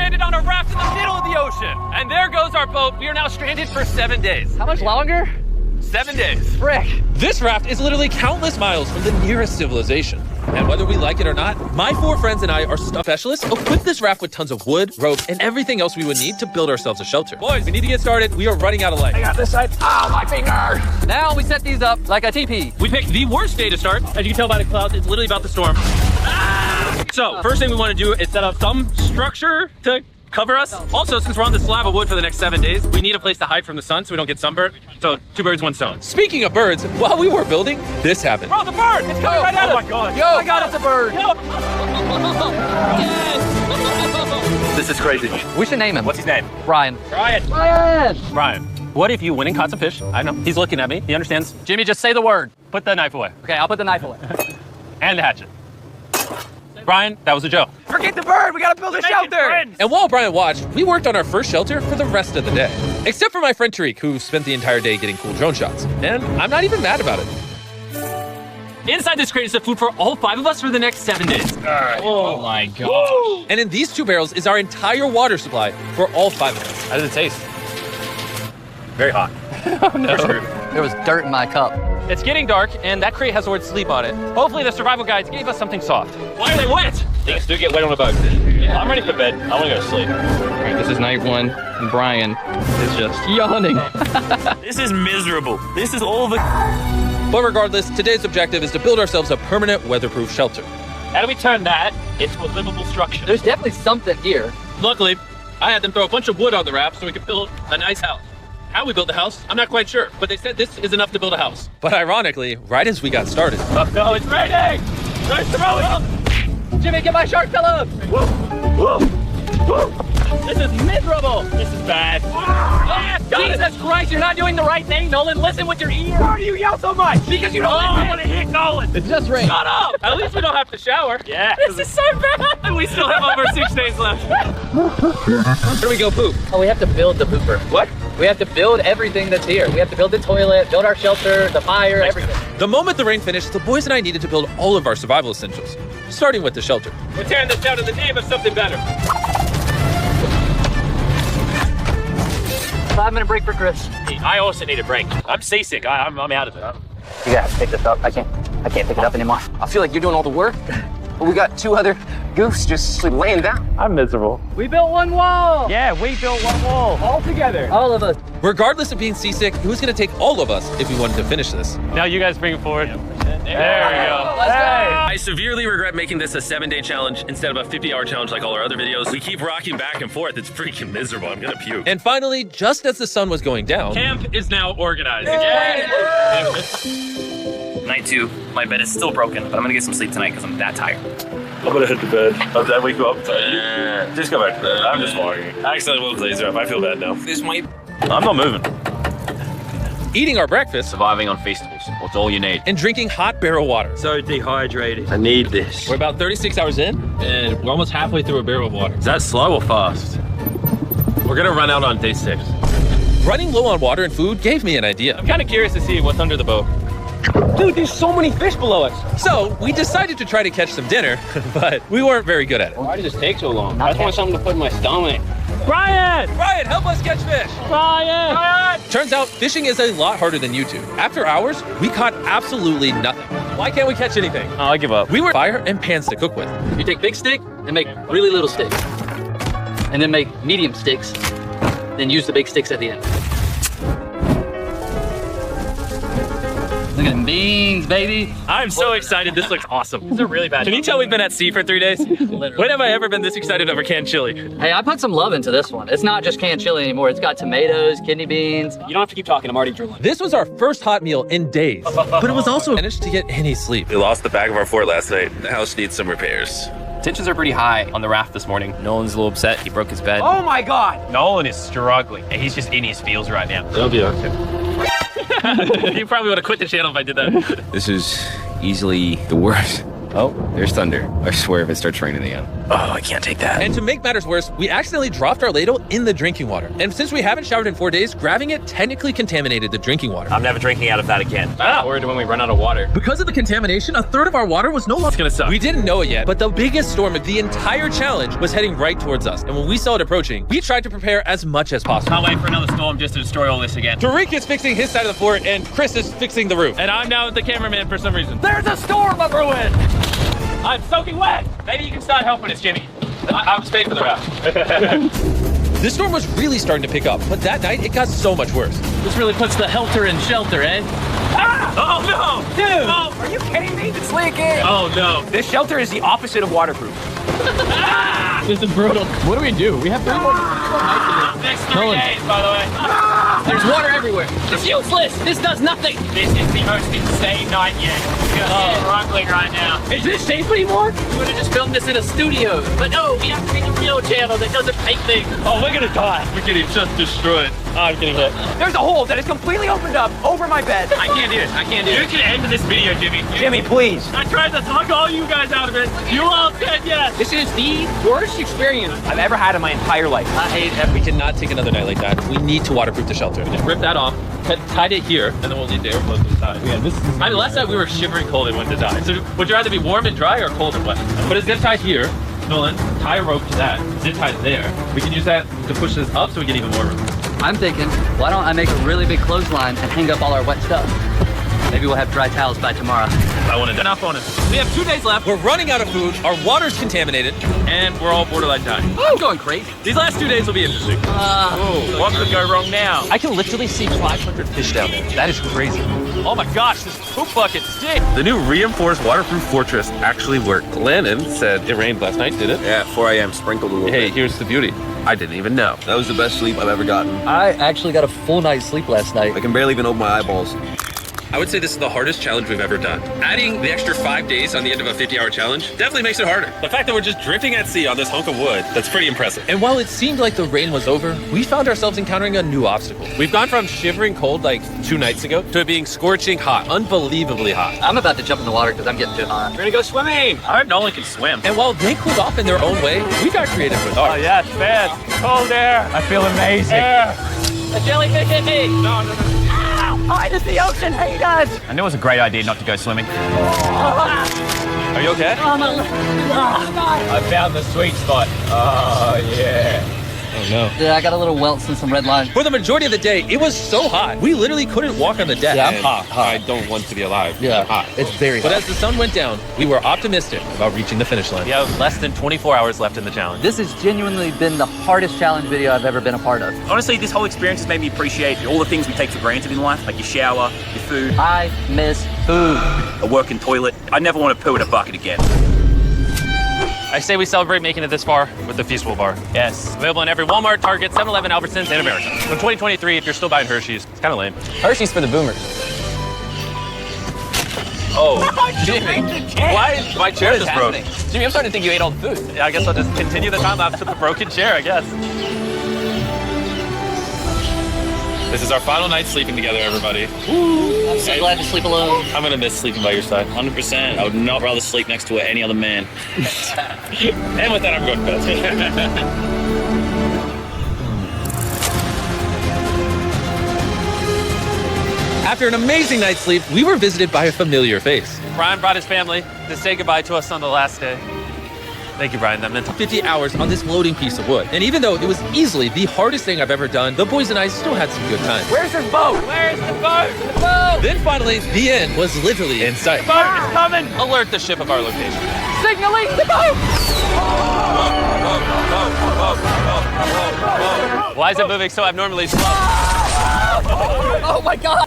landed on a raft in the middle of the ocean. And there goes our boat. We are now stranded for 7 days. How much longer? 7 days. Frick. This raft is literally countless miles from the nearest civilization. And whether we like it or not, my 4 friends and I are specialists equipped this raft with tons of wood, rope, and everything else we would need to build ourselves a shelter. Boys, we need to get started. We are running out of light. I got this side. Oh, my finger. Now we set these up like a teepee. We picked the worst day to start. As you can tell by the clouds, it's literally about to storm. Ah! So, first thing we want to do is set up some structure to cover us. Also, since we're on this slab of wood for the next 7 days, we need a place to hide from the sun so we don't get sunburnt. So 2 birds, 1 stone. Speaking of birds, while we were building, this happened. Bro, the bird! It's coming right at us! Oh my god. Yo, oh my god, it's a bird. Yo. This is crazy. We should name him. What's his name? Ryan. Ryan. Ryan. Ryan. What if you went and caught some fish? I know. He's looking at me. He understands. Jimmy, just say the word. Put the knife away. Okay, I'll put the knife away. And the hatchet. Brian, that was a joke. Forget the bird! We gotta build a shelter! And while Brian watched, we worked on our first shelter for the rest of the day. Except for my friend Tariq, who spent the entire day getting cool drone shots. And I'm not even mad about it. Inside this crate is the food for all 5 of us for the next 7 days. Oh my gosh. And in these 2 barrels is our entire water supply for all 5 of us. How does it taste? Very hot. Oh no. There was dirt in my cup. It's getting dark, and that crate has the word sleep on it. Hopefully the survival guides gave us something soft. Why are they wet? Things do get wet on a boat. Yeah. I'm ready for bed. I want to go to sleep. All right, this is night 1, and Brian is just yawning. This is miserable. This is all the... But regardless, today's objective is to build ourselves a permanent weatherproof shelter. How do we turn that into a livable structure? There's definitely something here. Luckily, I had them throw a bunch of wood on the raft so we could build a nice house. How we built the house, I'm not quite sure, but they said this is enough to build a house. But ironically, right as we got started, No, it's raining! Let's throw it! Jimmy, get my shark fella! Whoa! Whoa! Whoa! This is miserable! This is bad. Jesus Christ, you're not doing the right thing, Nolan. Listen with your ear. Why do you yell so much? Because you don't want to hit Nolan! It's just rain. Shut up! At least we don't have to shower. Yeah. This is so bad! And we still have over 6 days left. where do we go poop? Oh, we have to build the pooper. What? We have to build everything that's here. We have to build the toilet, build our shelter, the fire, everything. The moment the rain finished, the boys and I needed to build all of our survival essentials, starting with the shelter. We're tearing this down in the name of something better. 5-minute break for Chris. I also need a break. I'm seasick. I'm out of it. You gotta pick this up. I can't pick it up anymore. I feel like you're doing all the work, but we got 2 other goofs just laying down. I'm miserable. We built 1 wall. Yeah, we built 1 wall. All together. All of us. Regardless of being seasick, it was going to take all of us if we wanted to finish this. Now you guys bring it forward. There we go. Let's go. I severely regret making this a 7-day challenge instead of a 50-hour challenge like all our other videos. We keep rocking back and forth. It's freaking miserable. I'm gonna puke. And finally, just as the sun was going down, Camp is now organized. Night 2. My bed is still broken, but I'm gonna get some sleep tonight because I'm that tired. I'm gonna hit the bed. I'll wake you up. Just go back to bed. I'm just lying. I accidentally woke Laser up. I feel bad now. This might... I'm not moving. eating our breakfast, Surviving on Feastables. What's all you need? and drinking hot barrel water. So dehydrated. I need this. We're about 36 hours in, and we're almost halfway through a barrel of water. Is that slow or fast? We're gonna run out on day 6. Running low on water and food gave me an idea. I'm kind of curious to see what's under the boat. Dude, there's so many fish below us. So we decided to try to catch some dinner, but we weren't very good at it. Why did this take so long? I just want something to put in my stomach. Brian! Brian, help us catch fish! Brian! Turns out fishing is a lot harder than YouTube. After hours, we caught absolutely nothing. Why can't we catch anything? Oh, I give up. We were fire and pans to cook with. You take big stick and make really little sticks. And then make medium sticks, then use the big sticks at the end. Look at them beans, baby. I'm so excited. This looks awesome. It's a really bad. Can you tell we've been at sea for 3 days? Literally. When have I ever been this excited over canned chili? Hey, I put some love into this one. It's not just canned chili anymore. It's got tomatoes, kidney beans. You don't have to keep talking. I'm already drooling. This was our first hot meal in days, but it was also managed to get any sleep. We lost the back of our fort last night. The house needs some repairs. Tensions are pretty high on the raft this morning. Nolan's a little upset. He broke his bed. Oh my God! Nolan is struggling. And he's just in his feels right now. It'll be okay. You probably would have quit the channel if I did that. This is easily the worst. Oh, there's thunder. I swear if it starts raining again. Oh, I can't take that. And to make matters worse, we accidentally dropped our ladle in the drinking water. And since we haven't showered in 4 days, grabbing it technically contaminated the drinking water. I'm never drinking out of that again. Worried when we run out of water. Because of the contamination, a third of our water was no longer. It's gonna suck. We didn't know it yet, but the biggest storm of the entire challenge was heading right towards us. And when we saw it approaching, we tried to prepare as much as possible. Can't wait for another storm just to destroy all this again. Tariq is fixing his side of the fort, and Chris is fixing the roof. And I'm now the cameraman for some reason. There's a storm of ruin. I'm soaking wet. Maybe you can start helping us, Jimmy. I'm staying for the raft. The storm was really starting to pick up, but that night it got so much worse. This really puts the helter in shelter, eh? Ah! Oh no! Dude, Oh, are you kidding me? It's leaking. oh no. This shelter is the opposite of waterproof. This is brutal. What do we do? We have 3 more nights. Next 3 days, by the way. There's water everywhere. It's useless. This does nothing. This is the most insane night yet. It's struggling right now. Is this safe anymore? We would have just filmed this in a studio. But no, we have to make a real channel that doesn't fake things. Oh, we're gonna die. We're getting just destroyed. Oh, I'm getting hit. There's a hole that is completely opened up over my bed. I can't do it. I can't do it. You can end this video, Jimmy. Jimmy, please. I tried to talk all you guys out of it. You all said yes. This is the worst experience. I've ever had in my entire life. I hate it. We cannot take another night like that. We need to waterproof the shelter. Rip that off, tied it here, and then we'll need to air flow the side. Yeah, this is. I mean, last night we were shivering cold and went to die. So would you rather be warm and dry or cold and wet? Put a zip tie here. Nolan, tie a rope to that. Zip tie there. We can use that to push this up so we get even more room. I'm thinking, why don't I make a really big clothesline and hang up all our wet stuff? Maybe we'll have dry towels by tomorrow. I want to enough on it. We have 2 days left. We're running out of food, our water's contaminated, And we're all borderline dying. I'm going crazy. These last 2 days will be interesting. What could go wrong now? I can literally see 500 fish down there. That is crazy. Oh my gosh, this poop bucket stinks. The new reinforced waterproof fortress actually worked. Lennon said it rained last night, did it? Yeah, 4 a.m. sprinkled a little Hey, bit. here's the beauty. I didn't even know. That was the best sleep I've ever gotten. I actually got a full night's sleep last night. I can barely even open my eyeballs. I would say this is the hardest challenge we've ever done. Adding the extra 5 days on the end of a 50-hour challenge definitely makes it harder. The fact that we're just drifting at sea on this hunk of wood, that's pretty impressive. And while it seemed like the rain was over, we found ourselves encountering a new obstacle. We've gone from shivering cold like 2 nights ago to it being scorching hot, unbelievably hot. I'm about to jump in the water because I'm getting too hot. We're gonna go swimming. I heard Nolan can swim. And while they cooled off in their own way, we got creative with ours. Oh yeah, it's bad. Cold air. I feel amazing. A jellyfish hit me! Hi, it's the ocean. Hey, guys. I knew it was a great idea not to go swimming. Are you okay? I found the sweet spot. Oh yeah. Oh no. Yeah, I got a little welts and some red line. For the majority of the day, it was so hot. We literally couldn't walk on the deck. Yeah, I'm And hot. I don't want to be alive. Yeah, I'm hot. it's very hot. But as the sun went down, we were optimistic about reaching the finish line. We have less than 24 hours left in the challenge. This has genuinely been the hardest challenge video I've ever been a part of. Honestly, this whole experience has made me appreciate all the things we take for granted in life, like your shower, your food, I miss food. a working toilet. I never want to poo in a bucket again. I say we celebrate making it this far with the Feastable Bar. Yes. Available in every Walmart, Target, 7-Eleven, Albertsons, in America. From 2023, if you're still buying Hershey's, it's kind of lame. Hershey's for the boomers. Oh, Jimmy. Why? My chair just broke. Jimmy, I'm starting to think you ate all the food. Yeah, I guess I'll just continue the time lapse with the broken chair, I guess. This is our final night sleeping together, everybody. I'm so glad to sleep alone. I'm gonna miss sleeping by your side. 100%. I would not rather sleep next to any other man. And with that, I'm going to bed. After an amazing night's sleep, we were visited by a familiar face. Brian brought his family to say goodbye to us on the last day. Thank you, Brian. That meant 50 hours on this floating piece of wood. And even though it was easily the hardest thing I've ever done, the boys and I still had some good times. Where's this boat? Where's the boat? The boat! Then finally, the end was literally in sight. The boat is coming! Alert the ship of our location. Signaling the boat. Why is it moving so abnormally slow? Oh my God.